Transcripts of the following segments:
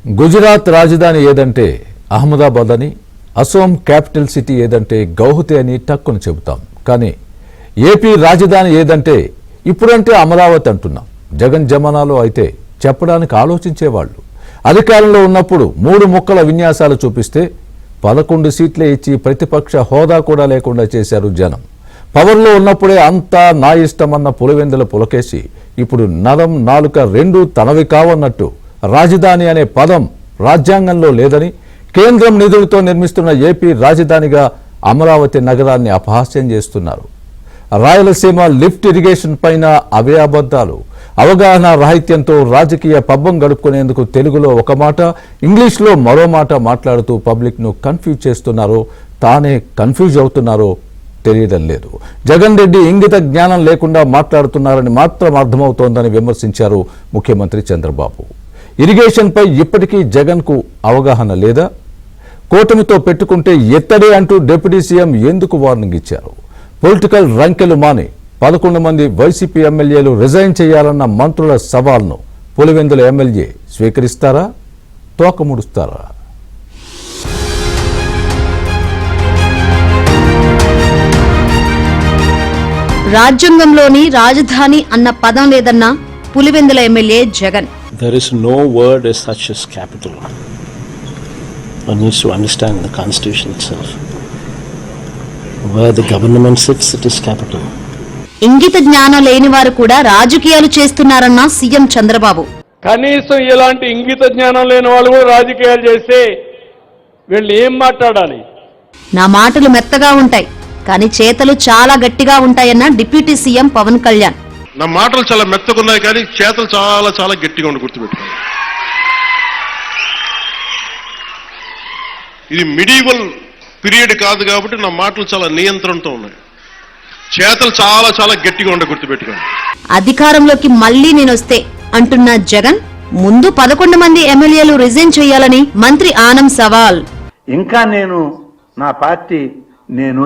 గుజరాత్ రాజధాని ఏదంటే అహ్మదాబాద్ అని, అసోం క్యాపిటల్ సిటీ ఏదంటే గౌహతి అని టక్కున చెబుతాం. కానీ ఏపీ రాజధాని ఏదంటే ఇప్పుడంటే అమరావతి అంటున్నాం. జగన్ జమానాలో అయితే చెప్పడానికి ఆలోచించేవాళ్ళు. అధికారంలో ఉన్నప్పుడు 3 ముక్కల విన్యాసాలు చూపిస్తే 11 సీట్లే ఇచ్చి ప్రతిపక్ష హోదా కూడా లేకుండా చేశారు జనం. పవర్లో ఉన్నప్పుడే అంతా నా ఇష్టమన్న పులివెందుల పులకేసి ఇప్పుడు నరం నాలుక రెండూ తనవి కావన్నట్టు రాజధాని అనే పదం రాజ్యాంగంలో లేదని, కేంద్రం నిధులతో నిర్మిస్తున్న ఏపీ రాజధానిగా అమరావతి నగరాన్ని అపహాస్యం చేస్తున్నారు. రాయలసీమ లిఫ్ట్ ఇరిగేషన్ పైన అవే అబద్ధాలు. అవగాహన రాహిత్యంతో రాజకీయ పబ్బం గడుపుకునేందుకు తెలుగులో ఒక మాట, ఇంగ్లీష్లో మరో మాట మాట్లాడుతూ పబ్లిక్ను కన్ఫ్యూజ్ చేస్తున్నారో, తానే కన్ఫ్యూజ్ అవుతున్నారో తెలియడం లేదు. జగన్ రెడ్డి ఇంగిత జ్ఞానం లేకుండా మాట్లాడుతున్నారని మాత్రం అర్థమవుతోందని విమర్శించారు ముఖ్యమంత్రి చంద్రబాబు. ఇరిగేషన్పై ఇప్పటికీ జగన్కు అవగాహన లేదా? కూటమితో పెట్టుకుంటే ఎత్తడే అంటూ డిప్యూటీ సీఎం ఎందుకు వార్నింగ్ ఇచ్చారు? పొలిటికల్ రంకెలు మాని 11 మంది వైసీపీ ఎమ్మెల్యేలు రిజైన్ చేయాలన్న మంత్రుల సవాల్ను పులివెందుల ఎమ్మెల్యే స్వీకరిస్తారా, తోకముడుస్తారా? రాజ్యాంగంలోని రాజధాని అన్న పదం లేదన్న Pulivendula MLA Jagan. There is no word as such as capital. One needs to understand the constitution itself. Where the government sits, it is capital. ఇంగిత జ్ఞానం లేని వారు కూడా రాజకీయాలు చేస్తున్నారన్న సీఎం చంద్రబాబు. కనీసం ఇలాంటి ఇంగిత జ్ఞానం లేని వాళ్ళు కూడా రాజకీయాలు చేస్తే వీళ్ళు ఏం మాట్లాడాలి? నా మాటలు మెత్తగా ఉంటాయి, కానీ చేతలు చాలా గట్టిగా ఉంటాయన్న డిప్యూటీ సీఎం పవన్ కళ్యాణ్. నా మాటలు చాలా మెత్తగా ఉన్నాయి, కానీ చేతలు చాలా చాలా గట్టిగా ఉండి గుర్తుపెట్టుకోండి. ఇది మిడివల్ పీరియడ్ కాదు కాబట్టి నా మాటలు చాలా నియంత్రణతో ఉన్నాయి. చేతలు చాలా చాలా గట్టిగా ఉండి గుర్తుపెట్టుకోండి. అధికారంలోకి మళ్లీ నేనొస్తే అంటున్న జగన్ ముందు 11 మంది ఎమ్మెల్యేలు రిజైన్ చేయాలని మంత్రి ఆనం సవాల్. ఇంకా నా పార్టీ నేను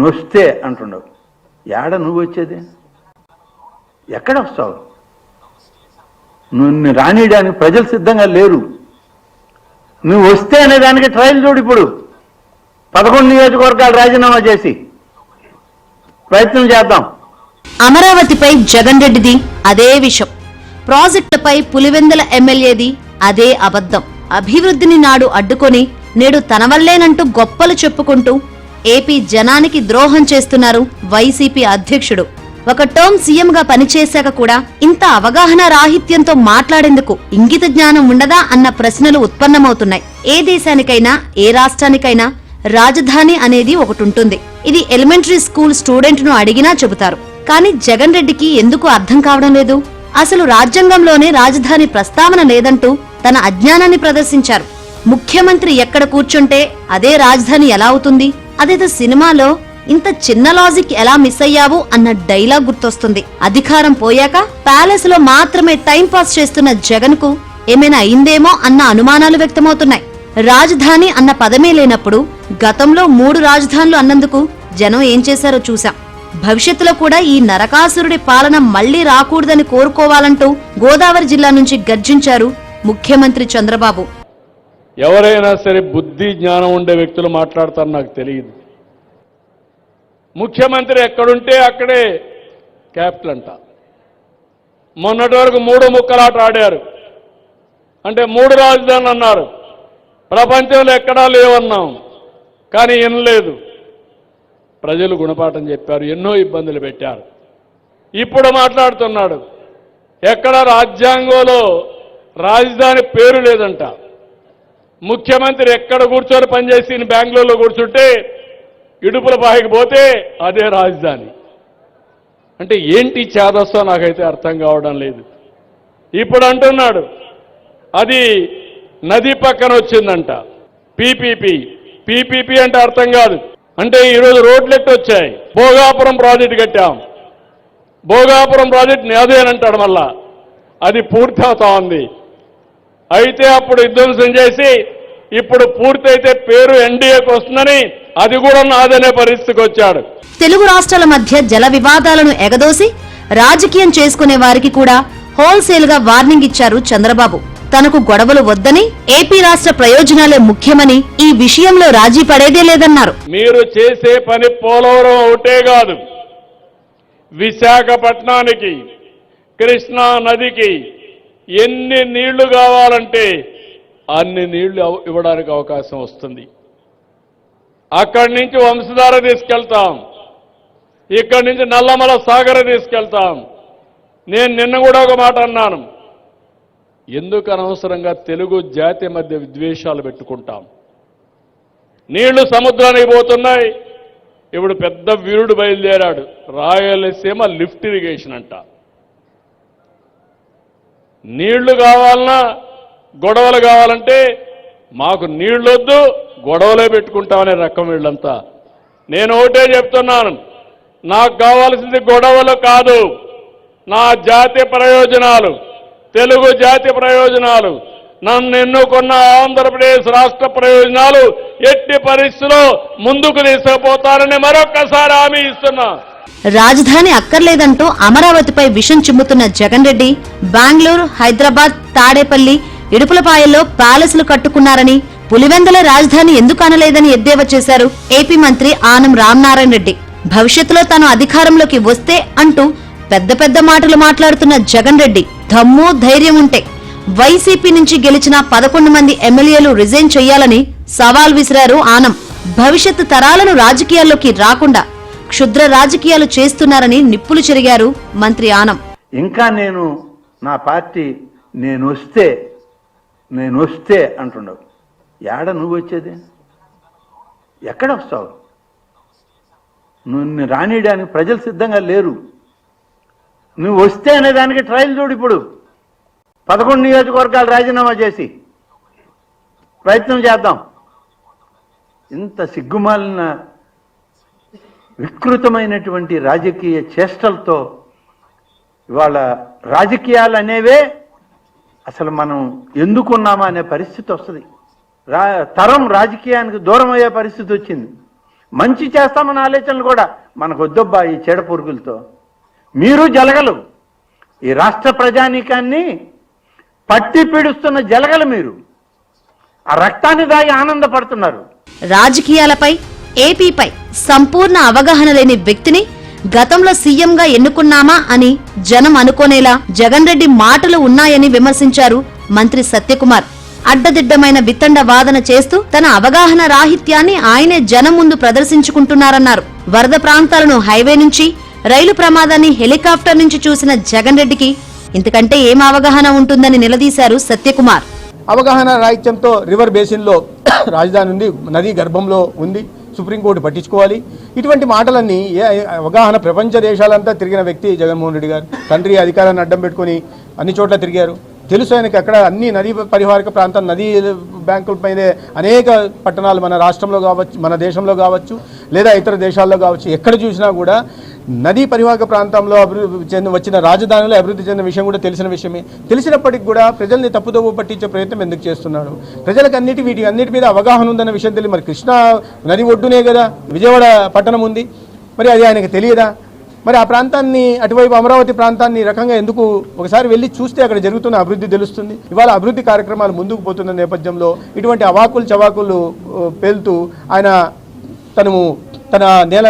వస్తే అంటున్నావు. ఏడ నువ్వు వచ్చేది? ఎక్కడ వస్తావు? నువ్వు రానియడానికి ప్రజలు సిద్ధంగా లేరు. నువ్వు వస్తే అనే దానికి ట్రయల్ చూడు. ఇప్పుడు 11 నియోజకవర్గాలు రాజీనామా చేసి ప్రయత్నం చేద్దాం. అమరావతిపై జగన్ రెడ్డిది అదే విషయం, ప్రాజెక్టులపై పులివెందుల ఎమ్మెల్యేది అదే అబద్ధం. అభివృద్ధిని నాడు అడ్డుకొని నేడు తన వల్లేనంటూ గొప్పలు చెప్పుకుంటూ ఏపీ జనానికి ద్రోహం చేస్తున్నారు వైసీపీ అధ్యక్షుడు. ఒక టర్మ్ సీఎంగా పనిచేశాక కూడా ఇంత అవగాహన రాహిత్యంతో మాట్లాడేందుకు ఇంగిత జ్ఞానం ఉండదా అన్న ప్రశ్నలు ఉత్పన్నమవుతున్నాయి. ఏ దేశానికైనా ఏ రాష్ట్రానికైనా రాజధాని అనేది ఒకటి ఉంటుంది. ఇది ఎలిమెంటరీ స్కూల్ స్టూడెంట్ ను అడిగినా చెబుతారు. కానీ జగన్ రెడ్డికి ఎందుకు అర్థం కావడం లేదు? అసలు రాజ్యాంగంలోనే రాజధాని ప్రస్తావన లేదంటూ తన అజ్ఞానాన్ని ప్రదర్శించారు. ముఖ్యమంత్రి ఎక్కడ కూర్చుంటే అదే రాజధాని ఎలా అవుతుంది? అదేదో సినిమాలో ఇంత చిన్న లాజిక్ ఎలా మిస్ అయ్యావు అన్న డైలాగ్ గుర్తొస్తుంది. అధికారం పోయాక ప్యాలెస్ లో మాత్రమే టైం పాస్ చేస్తున్న జగన్ కు ఏమైనా అయిందేమో అన్న అనుమానాలు వ్యక్తమవుతున్నాయి. రాజధాని అన్న పదమే లేనప్పుడు గతంలో 3 రాజధానులు అన్నందుకు జనం ఏం చేశారో చూశాం. భవిష్యత్తులో కూడా ఈ నరకాసురుడి పాలన మళ్లీ రాకూడదని కోరుకోవాలంటూ గోదావరి జిల్లా నుంచి గర్జించారు ముఖ్యమంత్రి చంద్రబాబు. ఎవరైనా సరే బుద్ధి జ్ఞానం ఉండే వ్యక్తులు మాట్లాడతారు నాకు తెలియదు. ముఖ్యమంత్రి ఎక్కడుంటే అక్కడే క్యాపిటల్ అంట. మొన్నటి వరకు 3 ముక్కలాట ఆడారు. అంటే 3 రాజధానులు అన్నారు. ప్రపంచంలో ఎక్కడా లేవన్నాం, కానీ వినలేదు. ప్రజలు గుణపాఠం చెప్పారు, ఎన్నో ఇబ్బందులు పెట్టారు. ఇప్పుడు మాట్లాడుతున్నాడు ఎక్కడ రాజ్యాంగంలో రాజధాని పేరు లేదంట. ముఖ్యమంత్రి ఎక్కడ కూర్చొని పనిచేసి బెంగళూరులో కూర్చుంటే ఇడుపుల బాయికి పోతే అదే రాజధాని. అంటే ఏంటి చేదస్తో నాకైతే అర్థం కావడం లేదు. ఇప్పుడు అంటున్నాడు అది నది పక్కన వచ్చిందంట. పీపీపీ అంటే అర్థం కాదు. అంటే ఈరోజు రోడ్లెట్టు వచ్చాయి. భోగాపురం ప్రాజెక్టు కట్టాం. భోగాపురం ప్రాజెక్టు అదేనంటాడు. మళ్ళా అది పూర్తి అవుతా ఉంది. అయితే అప్పుడు విధ్వంసం చేసి ఇప్పుడు పూర్తయితే పేరు ఎన్డీఏకి వస్తుందని అది కూడా నాదనే పరిస్థితికి వచ్చాడు. తెలుగు రాష్ట్రాల మధ్య జల వివాదాలను ఎగదోసి రాజకీయం చేసుకునే వారికి కూడా హోల్సేల్ గా వార్నింగ్ ఇచ్చారు చంద్రబాబు. తనకు గొడవలు వద్దని, ఏపీ రాష్ట్ర ప్రయోజనాలే ముఖ్యమని, ఈ విషయంలో రాజీ పడేదే లేదన్నారు. మీరు చేసే పని పోలవరం ఒకటే కాదు, విశాఖపట్నానికి, కృష్ణా నదికి ఎన్ని నీళ్లు కావాలంటే అన్ని నీళ్లు ఇవ్వడానికి అవకాశం వస్తుంది. అక్కడి నుంచి వంశధార తీసుకెళ్తాం, ఇక్కడి నుంచి నల్లమల సాగర తీసుకెళ్తాం. నేను నిన్న కూడా ఒక మాట అన్నాను, ఎందుకు అనవసరంగా తెలుగు జాతి మధ్య విద్వేషాలు పెట్టుకుంటాం? నీళ్లు సముద్రానికి పోతున్నాయి. ఇప్పుడు పెద్ద వీరుడు బయలుదేరాడు, రాయలసీమ లిఫ్ట్ ఇరిగేషన్ అంట. నీళ్లు కావాలన్నా గొడవలు కావాలంటే మాకు నీళ్లొద్దు, గొడవలే పెట్టుకుంటామనే రకం వీళ్ళంతా. నేను ఒకటే చెప్తున్నాను, నాకు కావాల్సింది గొడవలు కాదు, నా జాతి ప్రయోజనాలు, తెలుగు జాతి ప్రయోజనాలు, నన్ను ఎన్నుకున్న ఆంధ్రప్రదేశ్ రాష్ట్ర ప్రయోజనాలు ఎట్టి పరిస్థితుల్లో ముందుకు తీసుకుపోతారని మరొక్కసారి హామీ ఇస్తున్నా. రాజధాని అక్కర్లేదంటూ అమరావతిపై విషం చిమ్ముతున్న జగన్ రెడ్డి బెంగళూరు, హైదరాబాద్, తాడేపల్లి, ఇడుపులపాయల్లో ప్యాలెస్లు కట్టుకున్నారని, పులివెందుల రాజధాని ఎందుకు అనలేదని ఎద్దేవా చేశారు ఏపీ మంత్రి ఆనం రామనారాయణ రెడ్డి. భవిష్యత్తులో తాను అధికారంలోకి వస్తే అంటూ పెద్ద పెద్ద మాటలు మాట్లాడుతున్న జగన్ రెడ్డి దమ్ము ధైర్యం ఉంటే వైసీపీ నుంచి గెలిచిన 11 మంది ఎమ్మెల్యేలు రిజైన్ చేయాలని సవాల్ విసిరారు ఆనం. భవిష్యత్తు తరాలను రాజకీయాల్లోకి రాకుండా క్షుద్ర రాజకీయాలు చేస్తున్నారని నిప్పులు చెరిగారు మంత్రి ఆనం. ఇంకా నేను నా పార్టీ నేను వస్తే అంటున్నావు. ఏడ నువ్వు వచ్చేది? ఎక్కడ వస్తావు? నువ్వు రానియడానికి ప్రజలు సిద్ధంగా లేరు. నువ్వు వస్తే అనేదానికి ట్రయల్ చూడు. ఇప్పుడు 11 నియోజకవర్గాలు రాజీనామా చేసి ప్రయత్నం చేద్దాం. ఇంత సిగ్గుమాలిన వికృతమైనటువంటి రాజకీయ చేష్టలతో ఇవాళ రాజకీయాలు అనేవే అసలు మనం ఎందుకున్నామా అనే పరిస్థితి వస్తుంది. తరం రాజకీయానికి దూరం అయ్యే పరిస్థితి వచ్చింది. మంచి చేస్తామన్న ఆలోచనలు కూడా మనకు వద్దబ్బా ఈ చెడ పురుగులతో. మీరు జలగలు, ఈ రాష్ట్ర ప్రజానీకాన్ని పట్టి పీడుస్తున్న జలగలు మీరు. ఆ రక్తాన్ని దాగి ఆనందపడుతున్నారు. రాజకీయాలపై, ఏపీపై సంపూర్ణ అవగాహన లేని వ్యక్తిని గతంలో సీఎంగా ఎన్నుకున్నామా అని జనం అనుకోనేలా జగన్ రెడ్డి మాటలు ఉన్నాయని విమర్శించారు మంత్రి సత్యకుమార్. అడ్డదిడ్డమైన వితండ వాదన చేస్తూ తన అవగాహన రాహిత్యాన్ని ఆయనే జనం ముందు ప్రదర్శించుకుంటున్నారన్నారు. వరద ప్రాంతాలను హైవే నుంచి, రైలు ప్రమాదాన్ని హెలికాప్టర్ నుంచి చూసిన జగన్ రెడ్డికి ఇంతకంటే ఏం అవగాహన ఉంటుందని నిలదీశారు సత్యకుమార్. అవగాహన రాహిత్యంతో రివర్ బేసిన్లో రాజధాని ఉంది, నదీ గర్భంలో ఉంది, సుప్రీంకోర్టు పట్టించుకోవాలి. ఇటువంటి మాటలన్నీ అవగాహన ప్రపంచ దేశాలంతా తిరిగిన వ్యక్తి జగన్మోహన్ రెడ్డి గారు. తండ్రి అధికారాన్ని అడ్డం పెట్టుకుని అన్ని చోట్ల తిరిగారు. తెలుసు ఆయనకి అక్కడ అన్ని నదీ పరివాహక ప్రాంతం, నదీ బ్యాంకులపైనే అనేక పట్టణాలు మన రాష్ట్రంలో కావచ్చు, మన దేశంలో కావచ్చు, లేదా ఇతర దేశాల్లో కావచ్చు, ఎక్కడ చూసినా కూడా నదీ పరివాహక ప్రాంతంలో వచ్చిన రాజధానిలో అభివృద్ధి చెందిన విషయం కూడా తెలిసిన విషయమే. తెలిసినప్పటికీ కూడా ప్రజల్ని తప్పుదోవ పట్టించే ప్రయత్నం ఎందుకు చేస్తున్నాడు? ప్రజలకు వీటి అన్నిటి మీద అవగాహన ఉందన్న విషయం తెలియదు. మరి కృష్ణా నది ఒడ్డునే కదా విజయవాడ పట్టణం ఉంది, మరి అది ఆయనకు తెలియదా? మరి ఆ ప్రాంతాన్ని, అటువైపు అమరావతి ప్రాంతాన్ని రకంగా ఎందుకు ఒకసారి వెళ్ళి చూస్తే అక్కడ జరుగుతున్న అభివృద్ధి తెలుస్తుంది. ఇవాళ అభివృద్ధి కార్యక్రమాలు ముందుకు పోతున్న నేపథ్యంలో ఇటువంటి అవాకులు చవాకులు పేలుతూ ఆయన తన నేల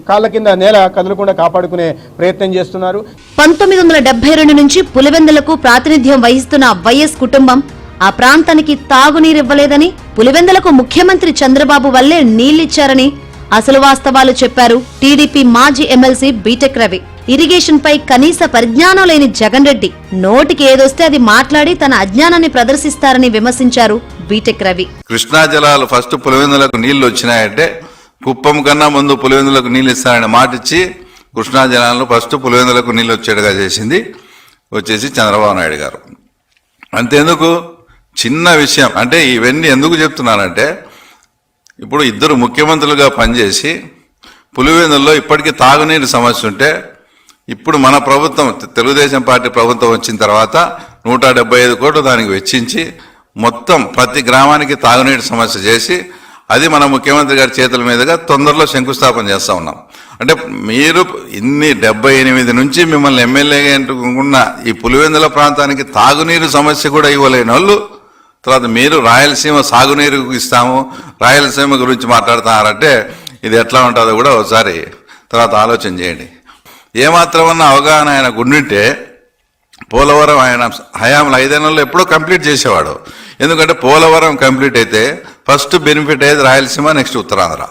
కాళ్ళ కింద నేల కదలకుండా కాపాడుకునే ప్రయత్నం చేస్తున్నారు. 1972 నుంచి పులివెందులకు ప్రాతినిధ్యం వహిస్తున్న వైఎస్ కుటుంబం ఆ ప్రాంతానికి తాగునీరివ్వలేదని, పులివెందులకు ముఖ్యమంత్రి చంద్రబాబు వల్లే నీళ్లిచ్చారని అసలు వాస్తవాలు చెప్పారు టీడీపీ మాజీ ఎమ్మెల్సీ బీటెక్ రవి. ఇరిగేషన్ పై కనీస పరిజ్ఞానం లేని జగన్ రెడ్డి నోటికి ఏదొస్తే అది మాట్లాడి తన అజ్ఞానాన్ని ప్రదర్శిస్తారని విమర్శించారు బీటెక్ రవి. కృష్ణా జలాలు ఫస్ట్ పులివెందులకు నీళ్లు వచ్చినాయంటే కుప్పం కన్నా ముందు పులివెందులకు నీళ్ళు ఇస్తారని మాట ఇచ్చి కృష్ణా జలాలను ఫస్ట్ పులివెందులకు నీళ్ళు వచ్చేట్టుగా వచ్చేసి చంద్రబాబు నాయుడు గారు. అంతేందుకు చిన్న విషయం అంటే ఇవన్నీ ఎందుకు చెప్తున్నానంటే, ఇప్పుడు ఇద్దరు ముఖ్యమంత్రులుగా పనిచేసి పులివెందుల్లో ఇప్పటికీ తాగునీరు సమస్య ఉంటే, ఇప్పుడు మన ప్రభుత్వం తెలుగుదేశం పార్టీ ప్రభుత్వం వచ్చిన తర్వాత 175 కోట్లు దానికి వెచ్చించి మొత్తం ప్రతి గ్రామానికి తాగునీటి సమస్య చేసి అది మన ముఖ్యమంత్రి గారి చేతుల మీదుగా తొందరలో శంకుస్థాపన చేస్తా ఉన్నాం. అంటే మీరు ఇన్ని 78 నుంచి మిమ్మల్ని ఎమ్మెల్యేగా ఎన్నుకున్న ఈ పులివెందుల ప్రాంతానికి తాగునీరు సమస్య కూడా ఇవ్వలేని వాళ్ళు, తర్వాత మీరు రాయలసీమ సాగునీరు ఇస్తాము, రాయలసీమ గురించి మాట్లాడుతున్నారంటే ఇది ఎట్లా ఉంటుందో కూడా ఒకసారి తర్వాత ఆలోచన చేయండి. ఏమాత్రమన్నా అవగాహన ఆయన గుండింటే పోలవరం ఆయన హయాంలో 5 నెలల్లో ఎప్పుడో కంప్లీట్ చేసేవాడు. ఎందుకంటే పోలవరం కంప్లీట్ అయితే ఫస్ట్ బెనిఫిట్ అయ్యేది రాయలసీమ, నెక్స్ట్ ఉత్తరాంధ్ర.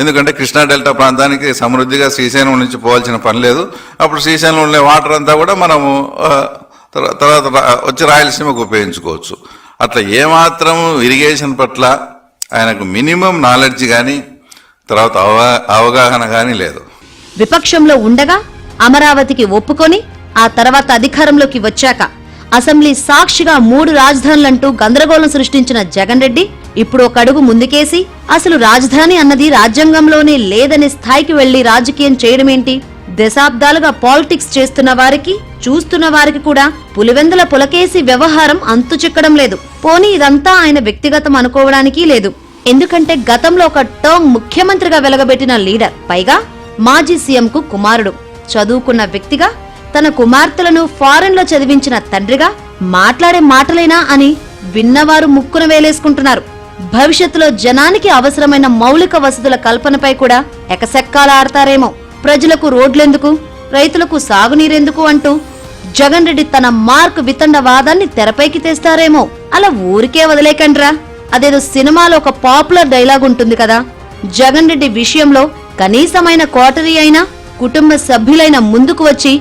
ఎందుకంటే కృష్ణా డెల్టా ప్రాంతానికి సమృద్ధిగా శ్రీశైలం నుంచి పోవాల్సిన పని లేదు. అప్పుడు శ్రీశైలంలో ఉండే వాటర్ అంతా కూడా మనము తర్వాత వచ్చి రాయలసీమకు ఉపయోగించుకోవచ్చు. అట్లా ఏమాత్రం ఇరిగేషన్ పట్ల ఆయనకు మినిమం నాలెడ్జ్ కానీ తర్వాత అవగాహన కానీ లేదు. విపక్షంలో ఉండగా అమరావతికి ఒప్పుకొని ఆ తర్వాత అధికారంలోకి వచ్చాక అసెంబ్లీ సాక్షిగా 3 రాజధానులంటూ గందరగోళం సృష్టించిన జగన్ రెడ్డి ఇప్పుడు ఒక అడుగు ముందుకేసి అసలు రాజధాని అన్నది రాజ్యాంగంలోనే లేదనే స్థాయికి వెళ్లి రాజకీయం చేయడమేంటి? దశాబ్దాలుగా పాలిటిక్స్ చేస్తున్న వారికి, చూస్తున్న వారికి కూడా పులివెందుల పులకేసి వ్యవహారం అంతు చిక్కడం లేదు. పోనీ ఇదంతా ఆయన వ్యక్తిగతం అనుకోవడానికి లేదు. ఎందుకంటే గతంలో ఒక టర్మ్ ముఖ్యమంత్రిగా వెలగబెట్టిన లీడర్, పైగా మాజీ సీఎంకు కుమారుడు, చదువుకున్న వ్యక్తిగా తన కుమార్తెలను ఫారెన్ లో చదివించిన తండ్రిగా మాట్లాడే మాటలేనా అని విన్నవారు ముక్కున వేలేసుకుంటున్నారు. భవిష్యత్తులో జనానికి అవసరమైన మౌలిక వసతుల కల్పనపై కూడా ఎకసెక్కాల ఆడతారేమో. ప్రజలకు రోడ్లెందుకు, రైతులకు సాగునీరెందుకు అంటూ జగన్ రెడ్డి తన మార్క్ వితండ వాదాన్ని తెరపైకి తెస్తారేమో. అలా ఊరికే వదిలేకండ్రా, అదేదో సినిమాలో ఒక పాపులర్ డైలాగ్ ఉంటుంది కదా, జగన్ రెడ్డి విషయంలో కనీసమైన కోటరీ అయినా కుటుంబ సభ్యులైన ముందుకు వచ్చి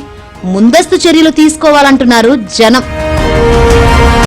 ముందస్తు చర్యలు తీసుకోవాలంటున్నారు జనం.